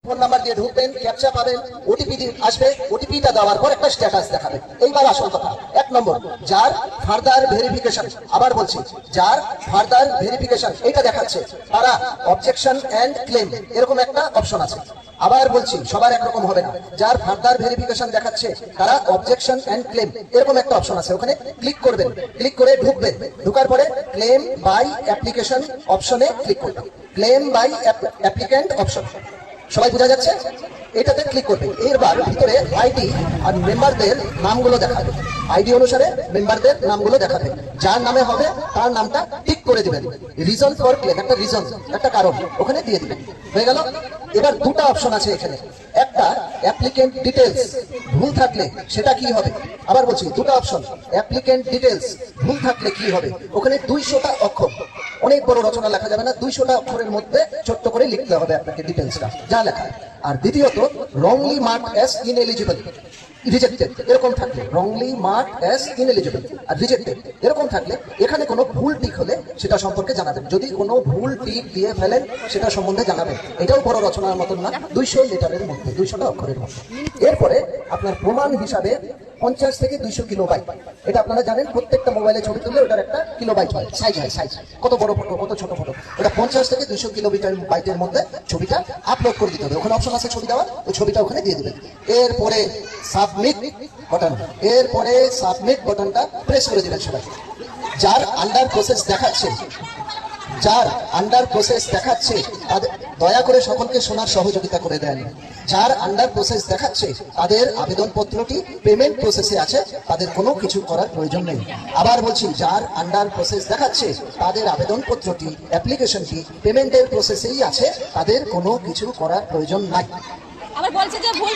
Phone number দিয়ে ঢুকবেন, captcha পাবেন, ওটিপি আসবে, ওটিপিটা দেওয়ার পর একটা স্ট্যাটাস দেখাবে। এইবার আসল কথা, 1 নম্বর, যার ফার্দার ভেরিফিকেশন, আবার বলছি, যার ফার্দার ভেরিফিকেশন এটা দেখাচ্ছে, তারা অবজেকশন এন্ড ক্লেম এরকম একটা অপশন আছে। আবার বলছি, সবার একরকম হবে না। যার ফার্দার ভেরিফিকেশন দেখাচ্ছে তারা অবজেকশন এন্ড ক্লেম এরকম একটা অপশন আছে, ওখানে ক্লিক করবেন, ক্লিক করে ঢুকবেন, ঢোকার পরে ক্লেম বাই অ্যাপ্লিকেশন অপশনে ক্লিক করবেন। ক্লেম বাই অ্যাপ্লিক্যান্ট অপশন, সবাই বোঝা যাচ্ছে? এটাতে ক্লিক করবে। এরবার ভিতরে আইডি আর মেম্বারদের নামগুলো দেখাবে, আইডি অনুসারে মেম্বারদের নামগুলো দেখাবে। যার নামে হবে তার নামটা টিক করে দিবেন। রিজন ফর ক্লেম, একটা রিজন, একটা কারণ ওখানে দিয়ে দিবেন। হয়ে গেল। এবার দুটো অপশন আছে এখানে, একটা অ্যাপ্লিকেন্ট ডিটেলস, ভুল থাকলে সেটা কি হবে। আবার বলছি, দুটো অপশন, অ্যাপ্লিকেন্ট ডিটেলস, ভুল থাকলে কি হবে। ওখানে 200টা অক্ষর, অনেক বড় রচনা লেখা যাবে না, 200টা অক্ষরের মধ্যে ছোট্ট করে লিখতে হবে আপনাকে ডিটেলসটা যা লেখা। আর দ্বিতীয়ত, wrongly mark as ineligible, rejected এরকম থাকলে, রংলি মার্ক অ্যাজ ইনএলিজিবল আর রিজেক্টেড এরকম থাকলে এখানে কোনো ভুল টিক হলে সেটা সম্পর্কে জানাবেন। যদি কোনো ভুল টিক দিয়ে ফেলেন সেটা সম্বন্ধে জানাবেন। এটাও বড় রচনার মতন না, 200 লিটারের মধ্যে, 200টা অক্ষরের মধ্যে। এরপরে আপনার প্রমাণ হিসাবে 50 থেকে 200 কিলোবাইট, এটা আপনারা জানেন, প্রত্যেকটা মোবাইলে ছবি তুললে ওটার একটা কিলোবাইট হয়, সাইজ হয়, সাইজ কত বড় ফটো কত ছোট ফটো, ওটা 50 থেকে 200 কিলোবাইটের মধ্যে ছবিটা আপলোড করে দিতে হবে। ওখানে অপশন আছে ছবি দেওয়ার, ওই ছবিটা ওখানে দিয়ে দেবেন। এরপরে সাবমিট বাটন, এরপরে সাবমিট বাটনটা প্রেস করে দিবেন সবাই। যার আন্ডার প্রসেস দেখাচ্ছে, যার আন্ডার প্রসেস দেখাচ্ছে তাদের দয়া করে সকলকে শোনার সহযোগিতা করে দেন। যার আন্ডার প্রসেস দেখাচ্ছে তাদের আবেদনপত্রটি পেমেন্ট প্রসেসে আছে, তাদের কোনো কিছু করার প্রয়োজন নেই। আবার বলছি, যার আন্ডার প্রসেস দেখাচ্ছে তাদের আবেদনপত্রটি, অ্যাপ্লিকেশনটি পেমেন্টের প্রসেসেই আছে, তাদের কোনো কিছু করার প্রয়োজন নাই। আবার বলছে যে ভুল